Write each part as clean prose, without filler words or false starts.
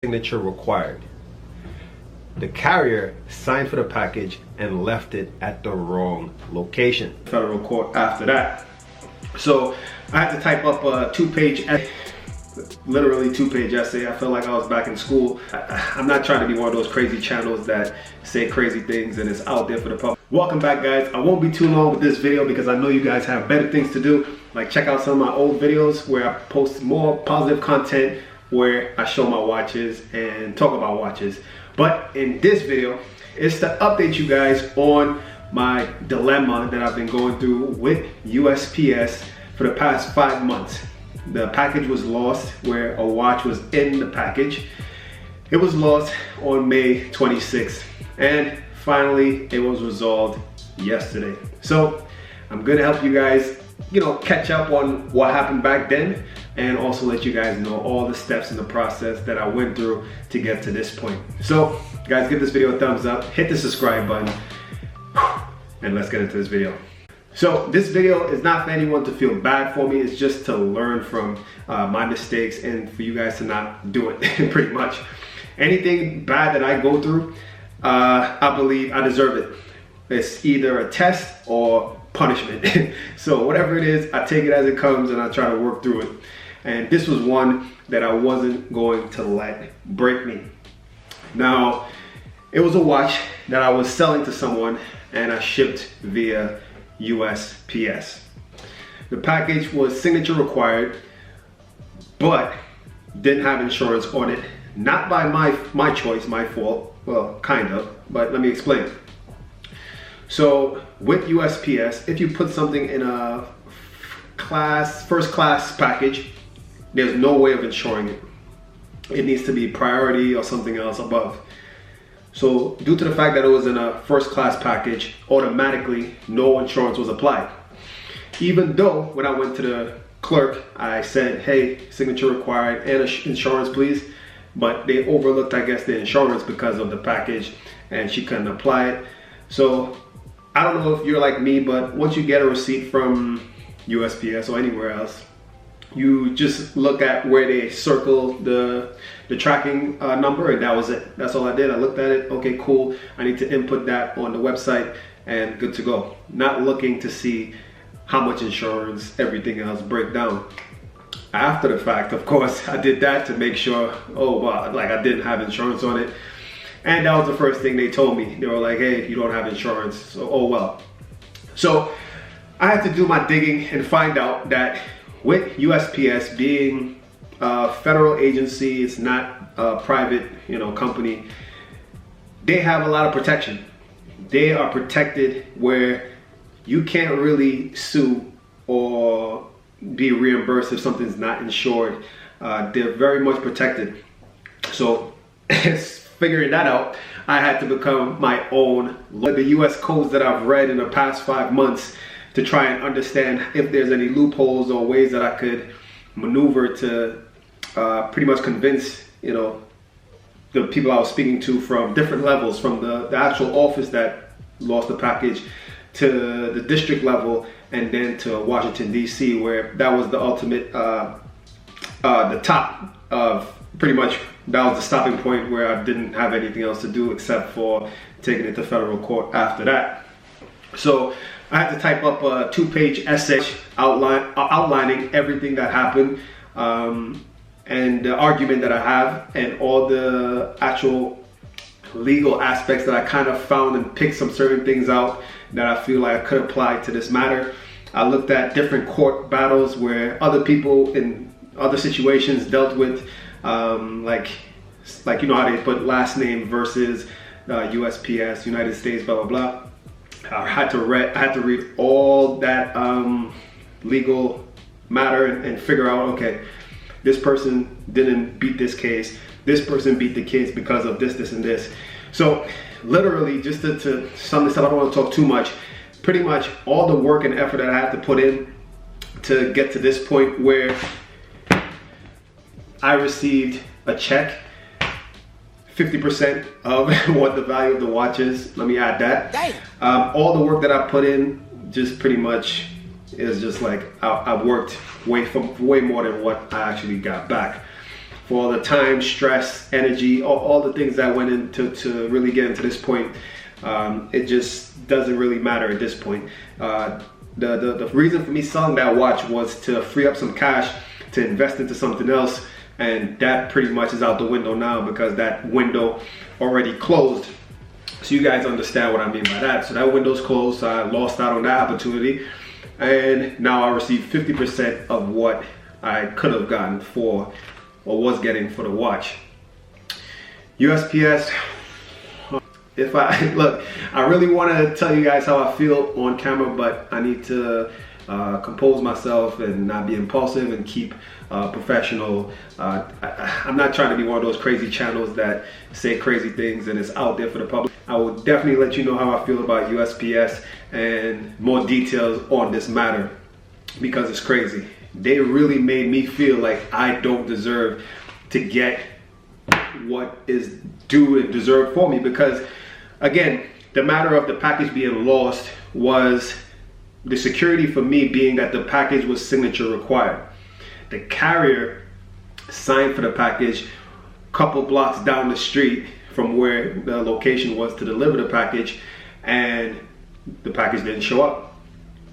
signature required. The carrier signed for the package and left it at the wrong location. Federal court after that. So I had to type up a two-page essay, literally two-page essay. I felt like I was back in school. I'm not trying to be one of those crazy channels that say crazy things and it's out there for the public. Welcome back, guys. I won't be too long with this video because I know you guys have better things to do. Like check out some of my old videos where I post more positive content where I show my watches and talk about watches. But in this video, it's to update you guys on my dilemma that I've been going through with USPS for the past 5 months. The package was lost where a watch was in the package. It was lost on May 26th and finally it was resolved yesterday. So I'm gonna help you guys, catch up on what happened back then and also let you guys know all the steps in the process that I went through to get to this point. So guys, give this video a thumbs up, hit the subscribe button, and let's get into this video. So this video is not for anyone to feel bad for me, it's just to learn from my mistakes and for you guys to not do it pretty much. Anything bad that I go through, I believe I deserve it. It's either a test or punishment. So whatever it is, I take it as it comes and I try to work through it. And this was one that I wasn't going to let break me. Now, it was a watch that I was selling to someone and I shipped via USPS. The package was signature required, but didn't have insurance on it. Not by my choice, my fault. Well, kind of, but let me explain. So with USPS, if you put something in a first class package, there's no way of insuring it. It needs to be priority or something else above. So due to the fact that it was in a first class package, automatically no insurance was applied. Even though when I went to the clerk, I said, hey, signature required and insurance please. But they overlooked, I guess, the insurance because of the package and she couldn't apply it. So I don't know if you're like me, but once you get a receipt from USPS or anywhere else, you just look at where they circle the tracking number, and that was it. That's all I did. I looked at it. Okay, cool. I need to input that on the website and good to go. Not looking to see how much insurance, everything else break down. After the fact, of course, I did that to make sure, like I didn't have insurance on it. And that was the first thing they told me. They were like, hey, you don't have insurance, so oh well. So I had to do my digging and find out that with USPS being a federal agency, it's not a private, company, they have a lot of protection. They are protected where you can't really sue or be reimbursed if something's not insured. They're very much protected. So figuring that out, I had to become my own lawyer. The US codes that I've read in the past 5 months to try and understand if there's any loopholes or ways that I could maneuver to pretty much convince, the people I was speaking to from different levels, from the actual office that lost the package to the district level and then to Washington, D.C., where that was the ultimate, the top of pretty much, that was the stopping point where I didn't have anything else to do except for taking it to federal court after that. So I had to type up a 2-page essay outlining everything that happened and the argument that I have and all the actual legal aspects that I kind of found and picked some certain things out that I feel like I could apply to this matter. I looked at different court battles where other people in other situations dealt with like how they put last name versus USPS, United States, blah, blah, blah. I had to read all that legal matter and figure out, okay, this person didn't beat this case. This person beat the case because of this, this, and this. So literally, just to sum this up, I don't want to talk too much. Pretty much all the work and effort that I had to put in to get to this point where I received a check, 50% of what the value of the watch is. Let me add that. All the work that I put in just pretty much is just like I worked way more than what I actually got back. for all the time, stress, energy, all the things that went into to really get into this point. It just doesn't really matter at this point. The reason for me selling that watch was to free up some cash to invest into something else, and that pretty much is out the window now because that window already closed. So you guys understand what I mean by that. So that window's closed, so I lost out on that opportunity, and now I receive 50% of what I could have gotten for, or was getting for the watch. USPS, if I look, I really want to tell you guys how I feel on camera, but I need to compose myself and not be impulsive and keep professional. I'm not trying to be one of those crazy channels that say crazy things and it's out there for the public. I will definitely let you know how I feel about USPS and more details on this matter because it's crazy. They really made me feel like I don't deserve to get what is due and deserved for me, because again, the matter of the package being lost was the security for me being that the package was signature required. The carrier signed for the package a couple blocks down the street from where the location was to deliver the package, and the package didn't show up.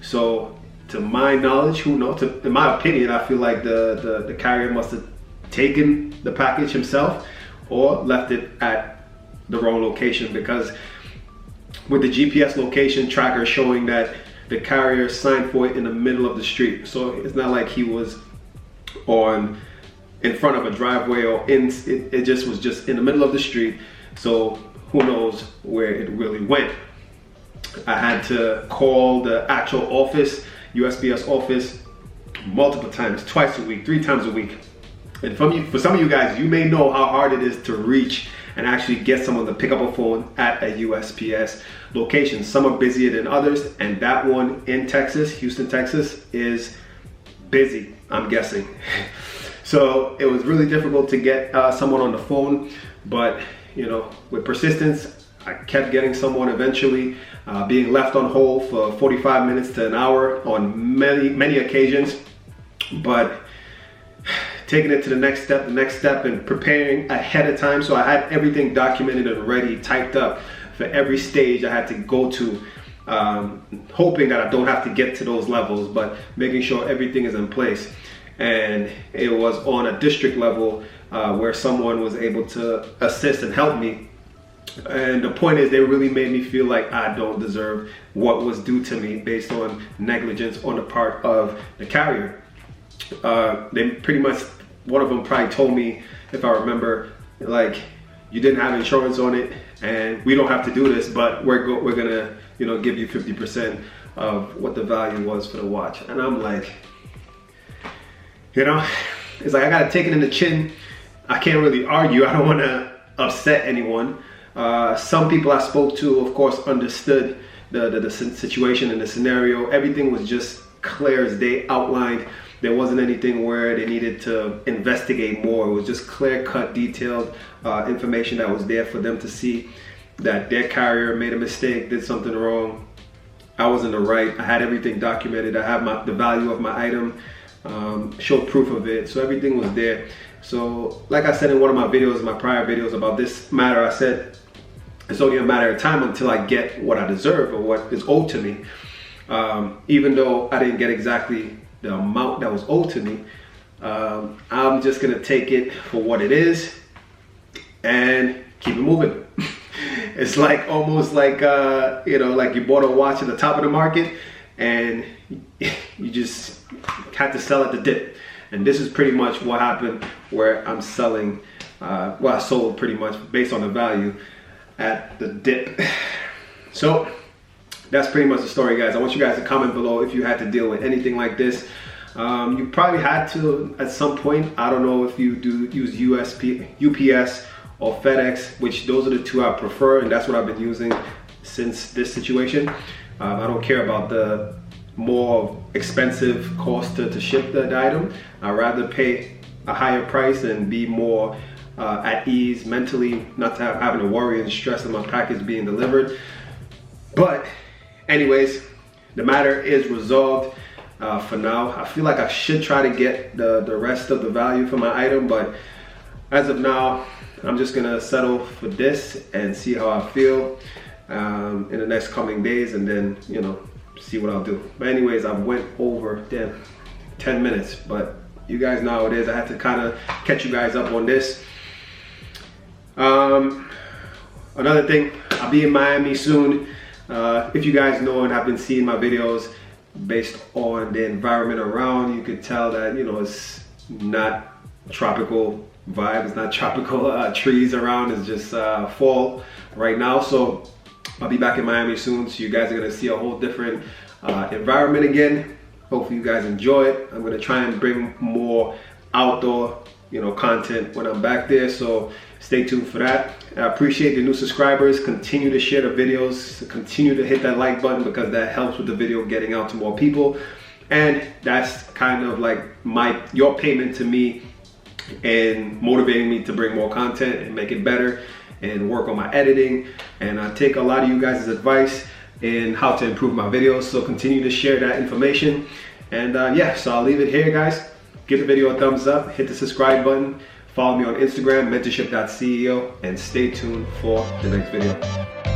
So to my knowledge, who knows, in my opinion, I feel like the carrier must have taken the package himself or left it at the wrong location, because with the GPS location tracker showing that the carrier signed for it in the middle of the street. So it's not like he was in front of a driveway or it just was just in the middle of the street. So who knows where it really went. I had to call the actual office, USPS office, multiple times, twice a week, 3 times a week. And for some of you guys, you may know how hard it is to reach and actually get someone to pick up a phone at a USPS location. Some are busier than others, and that one in Texas, Houston, Texas, is busy, I'm guessing. So it was really difficult to get someone on the phone, but you know, with persistence, I kept getting someone eventually, being left on hold for 45 minutes to an hour on many occasions, but taking it to the next step and preparing ahead of time. So I had everything documented and ready, typed up for every stage I had to go to, hoping that I don't have to get to those levels, but making sure everything is in place. And it was on a district level where someone was able to assist and help me. And the point is, they really made me feel like I don't deserve what was due to me based on negligence on the part of the carrier. They pretty much, one of them probably told me, if I remember, like, you didn't have insurance on it and we don't have to do this, but we're gonna, you know, give you 50% of what the value was for the watch. And I'm like, you know, it's like I gotta take it in the chin. I can't really argue. I don't want to upset anyone. Some people I spoke to, of course, understood the situation and the scenario. Everything was just clear as day, outlined. There wasn't anything where they needed to investigate more. It was just clear-cut, detailed information that was there for them to see that their carrier made a mistake, did something wrong. I was in the right. I had everything documented. I had the value of my item, showed proof of it. So everything was there. So like I said in one of my videos, my prior videos about this matter, I said it's only a matter of time until I get what I deserve or what is owed to me. Even though I didn't get exactly the amount that was owed to me, I'm just gonna take it for what it is and keep it moving. It's like almost like you know, like you bought a watch at the top of the market and you just had to sell at the dip. And this is pretty much what happened, where I'm selling, well, I sold pretty much based on the value at the dip. So that's pretty much the story, guys. I want you guys to comment below if you had to deal with anything like this. You probably had to at some point. I don't know if you do use UPS or FedEx, which those are the two I prefer, and that's what I've been using since this situation. I don't care about the more expensive cost to ship the item. I'd rather pay a higher price and be more at ease mentally, not to having to worry and stress of my package being delivered. But anyways, the matter is resolved for now. I feel like I should try to get the rest of the value for my item, but as of now, I'm just gonna settle for this and see how I feel in the next coming days, and then, you know, see what I'll do. But anyways, I went over 10 minutes, but you guys know how it is. I had to kind of catch you guys up on this. Another thing, I'll be in Miami soon. If you guys know and have been seeing my videos, based on the environment around, you could tell that, you know, it's not tropical vibe, it's not tropical trees around, it's just fall right now. So I'll be back in Miami soon, so you guys are gonna see a whole different environment again. Hopefully you guys enjoy it. I'm gonna try and bring more outdoor, you know, content when I'm back there, so stay tuned for that. I appreciate the new subscribers. Continue to share the videos, continue to hit that like button, because that helps with the video getting out to more people. And that's kind of like your payment to me and motivating me to bring more content and make it better and work on my editing. And I take a lot of you guys' advice in how to improve my videos, so continue to share that information. And yeah, so I'll leave it here, guys. Give the video a thumbs up, hit the subscribe button, follow me on Instagram, mentorship.ceo, and stay tuned for the next video.